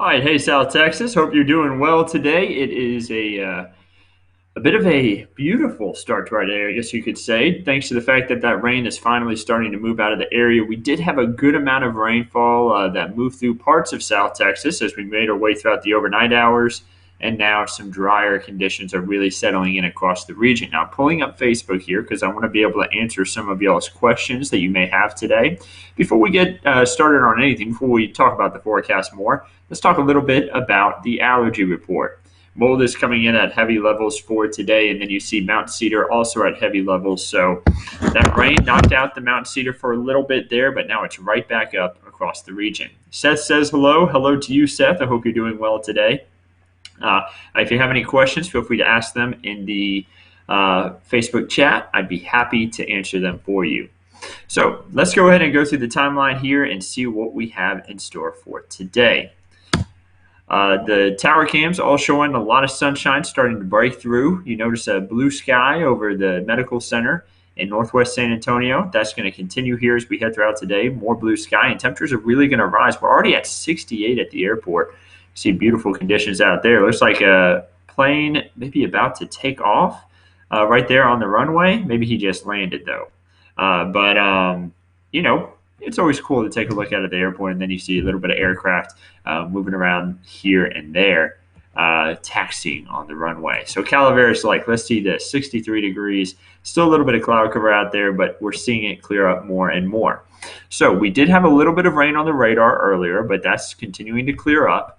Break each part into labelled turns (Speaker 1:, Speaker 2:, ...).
Speaker 1: All right, hey South Texas. Hope you're doing well today. It is a bit of a beautiful start to our day, I guess you could say, thanks to the fact that that rain is finally starting to move out of the area. We did have a good amount of rainfall that moved through parts of South Texas as we made our way throughout the overnight hours, and now some drier conditions are really settling in across the region. Now, pulling up Facebook here because I want to be able to answer some of y'all's questions that you may have today. Before we get started on anything, before we talk about the forecast more, let's talk a little bit about the allergy report. Mold is coming in at heavy levels for today, and then you see Mount Cedar also at heavy levels. So that rain knocked out the Mount Cedar for a little bit there, but now it's right back up across the region. Seth says hello. Hello to you, Seth. I hope you're doing well today. If you have any questions, feel free to ask them in the Facebook chat. I'd be happy to answer them for you. So let's go ahead and go through the timeline here and see what we have in store for today. The tower cams all showing a lot of sunshine starting to break through. You notice a blue sky over the medical center in northwest San Antonio. That's going to continue here as we head throughout today. More blue sky, and temperatures are really going to rise. We're already at 68 at the airport. See beautiful conditions out there. Looks like a plane maybe about to take off right there on the runway. Maybe he just landed though. You know, it's always cool to take a look out at the airport, and then you see a little bit of aircraft moving around here and there, taxiing on the runway. So Calaveras, let's see this, 63 degrees, still a little bit of cloud cover out there, but we're seeing it clear up more and more. So we did have a little bit of rain on the radar earlier, but that's continuing to clear up.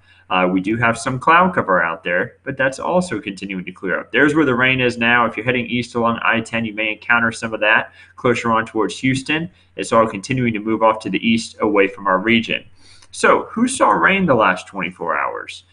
Speaker 1: We do have some cloud cover out there, but that's also continuing to clear up. There's where the rain is now. If you're heading east along I-10, you may encounter some of that closer on towards Houston. It's all continuing to move off to the east away from our region. So who saw rain the last 24 hours?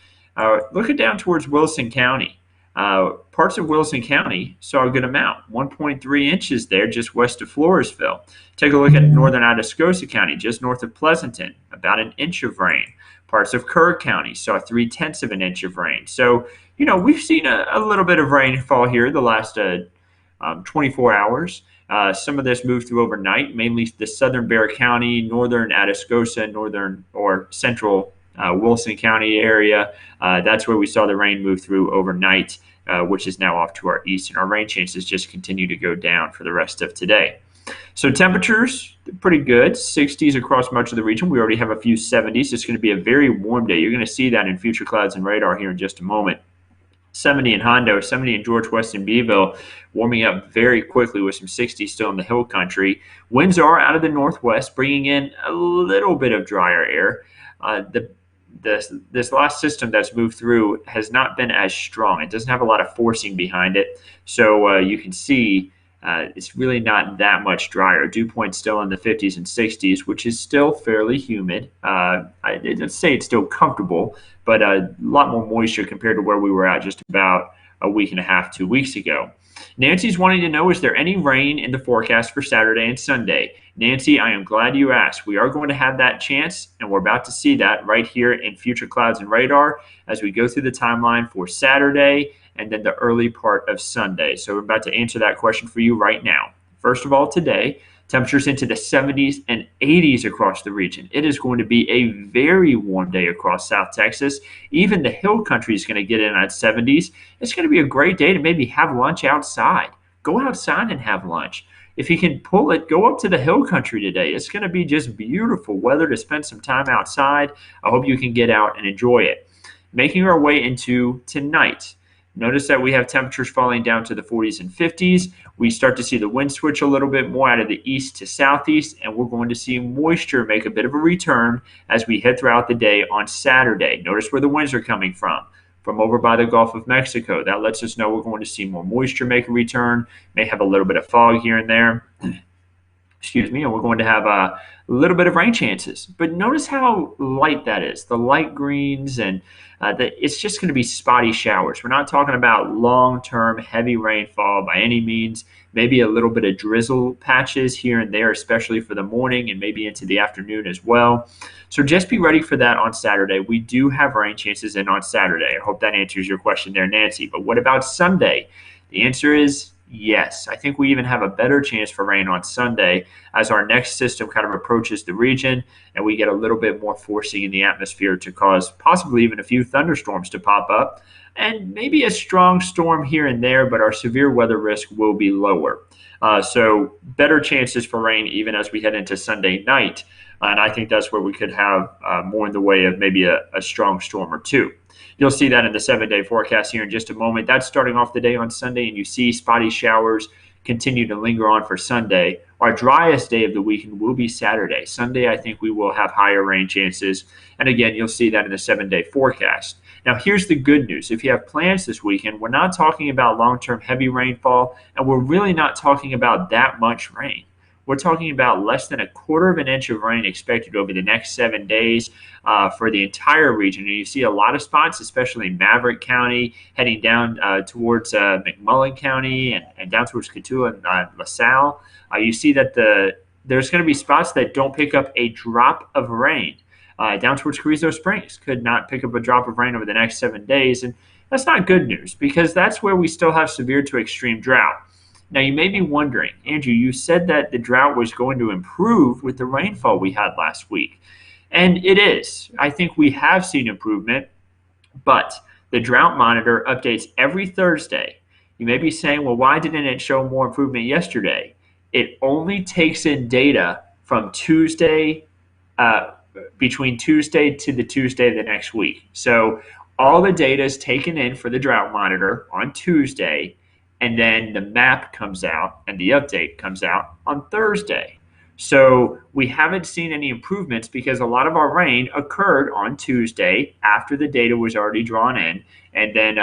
Speaker 1: Looking down towards Wilson County. Parts of Wilson County saw a good amount, 1.3 inches there just west of Floresville. Take a look at northern Atascosa County, just north of Pleasanton, about an inch of rain. Parts of Kerr County saw 0.3 of an inch of rain. So, we've seen a little bit of rainfall here the last 24 hours. Some of this moved through overnight, mainly the southern Bexar County, northern Atascosa, northern or central Wilson County area. That's where we saw the rain move through overnight, which is now off to our east, and our rain chances just continue to go down for the rest of today. So temperatures, pretty good, 60s across much of the region. We already have a few 70s. It's going to be a very warm day. You're going to see that in future clouds and radar here in just a moment. 70 in Hondo, 70 in George Weston Beeville, warming up very quickly with some 60s still in the hill country. Winds are out of the northwest, bringing in a little bit of drier air. This last system that's moved through has not been as strong. It doesn't have a lot of forcing behind it. So you can see it's really not that much drier. Dew point's still in the 50s and 60s, which is still fairly humid. I didn't say it's still comfortable, but a lot more moisture compared to where we were at just about a week and a half, 2 weeks ago. Nancy's wanting to know, is there any rain in the forecast for Saturday and Sunday? Nancy, I am glad you asked. We are going to have that chance, and we're about to see that right here in future clouds and radar as we go through the timeline for Saturday and then the early part of Sunday. So we're about to answer that question for you right now. First of all, today, temperatures into the 70s and 80s across the region. It is going to be a very warm day across South Texas. Even the hill country is going to get in at 70s. It's going to be a great day to maybe have lunch outside. Go outside and have lunch. If you can pull it, go up to the hill country today. It's going to be just beautiful weather to spend some time outside. I hope you can get out and enjoy it. Making our way into tonight. Notice that we have temperatures falling down to the 40s and 50s. We start to see the wind switch a little bit more out of the east to southeast, and we're going to see moisture make a bit of a return as we head throughout the day on Saturday. Notice where the winds are coming from over by the Gulf of Mexico. That lets us know we're going to see more moisture make a return, may have a little bit of fog here and there. Excuse me, and we're going to have a little bit of rain chances. But notice how light that is, the light greens, and it's just going to be spotty showers. We're not talking about long-term heavy rainfall by any means, maybe a little bit of drizzle patches here and there, especially for the morning and maybe into the afternoon as well. So just be ready for that on Saturday. We do have rain chances in on Saturday. I hope that answers your question there, Nancy. But what about Sunday? The answer is Yes. I think we even have a better chance for rain on Sunday as our next system kind of approaches the region and we get a little bit more forcing in the atmosphere to cause possibly even a few thunderstorms to pop up and maybe a strong storm here and there, but our severe weather risk will be lower. So better chances for rain even as we head into Sunday night. And I think that's where we could have more in the way of maybe a strong storm or two. You'll see that in the 7-day forecast here in just a moment. That's starting off the day on Sunday, and you see spotty showers continue to linger on for Sunday. Our driest day of the weekend will be Saturday. Sunday, I think we will have higher rain chances. And again, you'll see that in the 7-day forecast. Now, here's the good news. If you have plans this weekend, we're not talking about long-term heavy rainfall, and we're really not talking about that much rain. We're talking about less than 1/4 of an inch of rain expected over the next 7 days for the entire region. And you see a lot of spots, especially Maverick County, heading down towards McMullen County and down towards Cotulla and LaSalle. You see that there's going to be spots that don't pick up a drop of rain. Down towards Carrizo Springs could not pick up a drop of rain over the next 7 days. And that's not good news because that's where we still have severe to extreme drought. Now, you may be wondering, Andrew, you said that the drought was going to improve with the rainfall we had last week. And it is. I think we have seen improvement, but the drought monitor updates every Thursday. You may be saying, well, why didn't it show more improvement yesterday? It only takes in data from Tuesday, between Tuesday to the Tuesday of the next week. So all the data is taken in for the drought monitor on Tuesday, and then the map comes out and the update comes out on Thursday. So we haven't seen any improvements because a lot of our rain occurred on Tuesday after the data was already drawn in, and then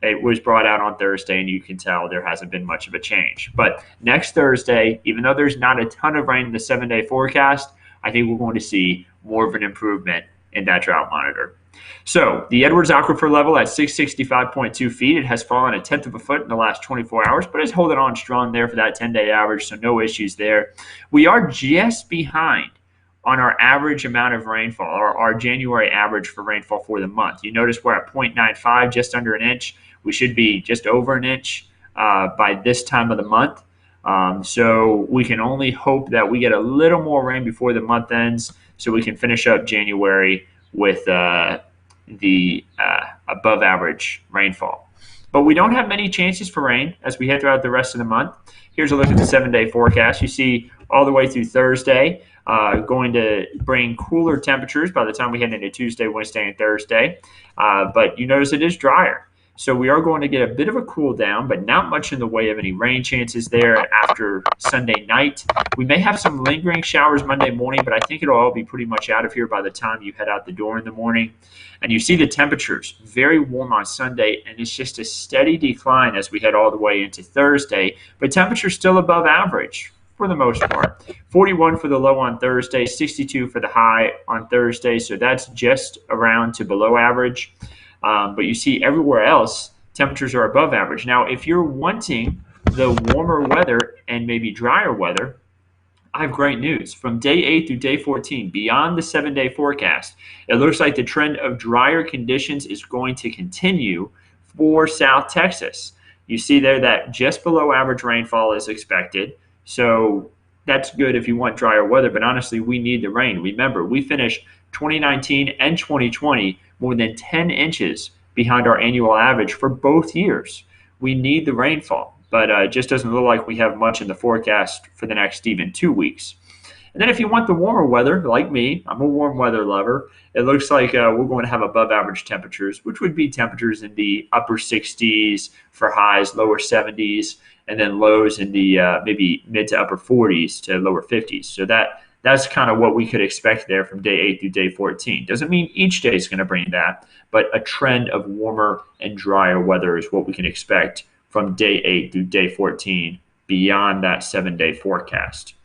Speaker 1: it was brought out on Thursday, and you can tell there hasn't been much of a change. But next Thursday, even though there's not a ton of rain in the 7-day forecast, I think we're going to see more of an improvement in that drought monitor. So the Edwards Aquifer level at 665.2 feet, it has fallen 1/10 of a foot in the last 24 hours, but it's holding on strong there for that 10-day average, so no issues there. We are just behind on our average amount of rainfall, or our January average for rainfall for the month. You notice we're at 0.95, just under an inch. We should be just over an inch by this time of the month. So we can only hope that we get a little more rain before the month ends so we can finish up January with the above average rainfall. But we don't have many chances for rain as we head throughout the rest of the month. Here's a look at the 7-day forecast. You see all the way through Thursday, going to bring cooler temperatures by the time we head into Tuesday, Wednesday, and Thursday. But you notice it is drier. So we are going to get a bit of a cool down, but not much in the way of any rain chances there after Sunday night. We may have some lingering showers Monday morning, but I think it'll all be pretty much out of here by the time you head out the door in the morning. And you see the temperatures very warm on Sunday, and it's just a steady decline as we head all the way into Thursday. But temperatures still above average for the most part. 41 for the low on Thursday, 62 for the high on Thursday. So that's just around to below average. But you see everywhere else, temperatures are above average. Now, if you're wanting the warmer weather and maybe drier weather, I have great news. From day 8 through day 14, beyond the 7-day forecast, it looks like the trend of drier conditions is going to continue for South Texas. You see there that just below average rainfall is expected. So that's good if you want drier weather, but honestly, we need the rain. Remember, we finished 2019 and 2020 more than 10 inches behind our annual average for both years. We need the rainfall, but it just doesn't look like we have much in the forecast for the next even 2 weeks. And then if you want the warmer weather, like me, I'm a warm weather lover, it looks like we're going to have above average temperatures, which would be temperatures in the upper 60s for highs, lower 70s, and then lows in the maybe mid to upper 40s to lower 50s. So that's kind of what we could expect there from day 8 through day 14. Doesn't mean each day is going to bring that, but a trend of warmer and drier weather is what we can expect from day 8 through day 14 beyond that 7-day forecast.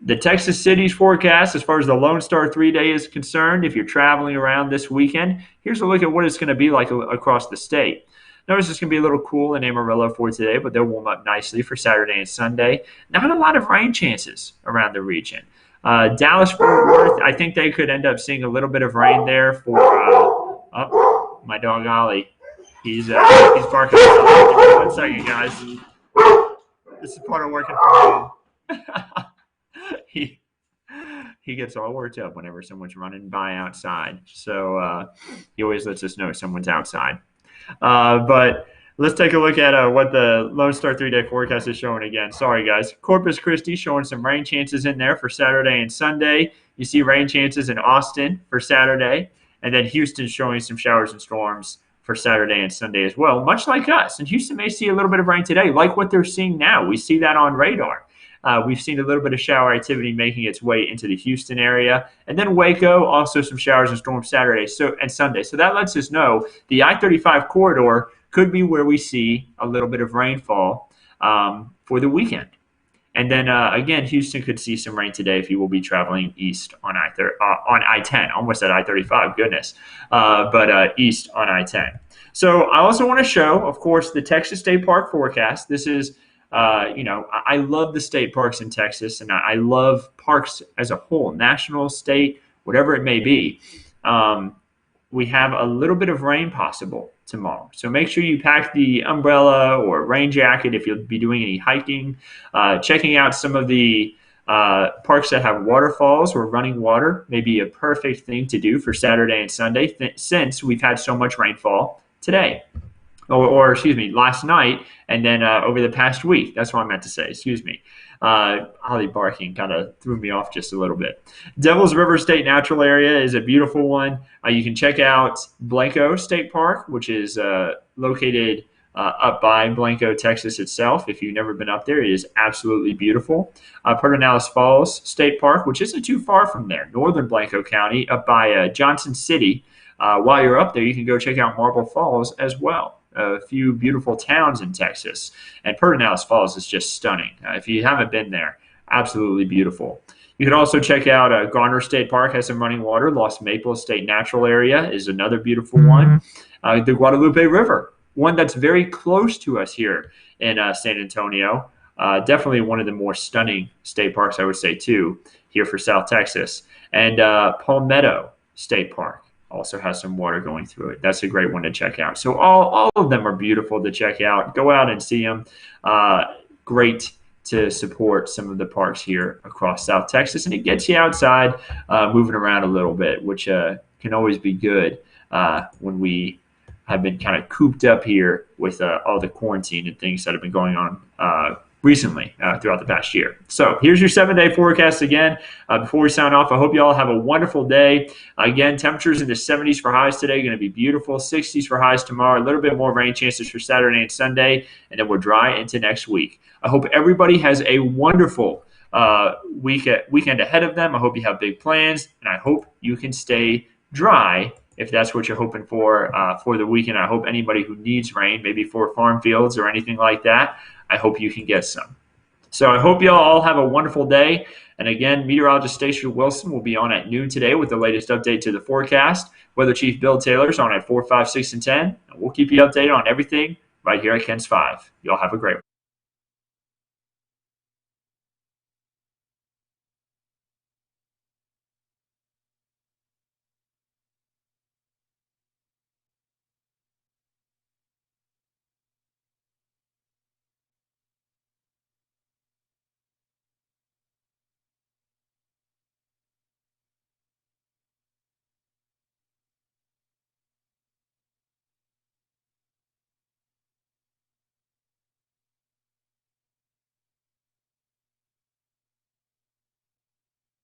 Speaker 1: The Texas cities forecast, as far as the Lone Star 3-day is concerned, if you're traveling around this weekend, here's a look at what it's going to be like across the state. Notice it's going to be a little cool in Amarillo for today, but they'll warm up nicely for Saturday and Sunday. Not a lot of rain chances around the region. Dallas, Fort Worth, I think they could end up seeing a little bit of rain there for my dog Ollie. He's barking. Give me 1 second, guys. This is part of working from home. he he gets all worked up whenever someone's running by outside. So he always lets us know someone's outside. But let's take a look at what the Lone Star 3-day forecast is showing again. Sorry, guys. Corpus Christi showing some rain chances in there for Saturday and Sunday. You see rain chances in Austin for Saturday. And then Houston showing some showers and storms for Saturday and Sunday as well, much like us. And Houston may see a little bit of rain today, like what they're seeing now. We see that on radar. We've seen a little bit of shower activity making its way into the Houston area. And then Waco, also some showers and storms Saturday and Sunday. So that lets us know the I-35 corridor could be where we see a little bit of rainfall for the weekend. And then, again, Houston could see some rain today if you will be traveling east on I-10. Almost at I-35, goodness. But east on I-10. So I also want to show, of course, the Texas State Park forecast. This is I love the state parks in Texas, and I love parks as a whole, national, state, whatever it may be. We have a little bit of rain possible tomorrow. So make sure you pack the umbrella or rain jacket if you'll be doing any hiking. Checking out some of the parks that have waterfalls or running water may be a perfect thing to do for Saturday and Sunday since we've had so much rainfall today. Or excuse me, last night, and then over the past week. That's what I meant to say. Excuse me. Holly barking kind of threw me off just a little bit. Devil's River State Natural Area is a beautiful one. You can check out Blanco State Park, which is located up by Blanco, Texas itself. If you've never been up there, it is absolutely beautiful. Pedernales Falls State Park, which isn't too far from there, northern Blanco County, up by Johnson City. While you're up there, you can go check out Marble Falls as well. A few beautiful towns in Texas. And Pedernales Falls is just stunning. If you haven't been there, absolutely beautiful. You can also check out Garner State Park, has some running water. Lost Maple State Natural Area is another beautiful one. The Guadalupe River, one that's very close to us here in San Antonio. Definitely one of the more stunning state parks, I would say, too, here for South Texas. And Palmetto State Park also has some water going through it. That's a great one to check out. So all of them are beautiful to check out. Go out and see them. Great to support some of the parks here across South Texas. And it gets you outside moving around a little bit, which can always be good when we have been kind of cooped up here with all the quarantine and things that have been going on recently throughout the past year. So here's your 7-day forecast again. Before we sign off, I hope you all have a wonderful day. Again, temperatures in the 70s for highs today, going to be beautiful. 60s for highs tomorrow. A little bit more rain chances for Saturday and Sunday, and then we're dry into next week. I hope everybody has a wonderful weekend ahead of them. I hope you have big plans, and I hope you can stay dry if that's what you're hoping for the weekend. I hope anybody who needs rain, maybe for farm fields or anything like that, I hope you can get some. So I hope you all have a wonderful day. And again, Meteorologist Andrew Wilson will be on at noon today with the latest update to the forecast. Weather Chief Bill Taylor's on at 4, 5, 6, and 10. And we'll keep you updated on everything right here at KENS 5. You all have a great one.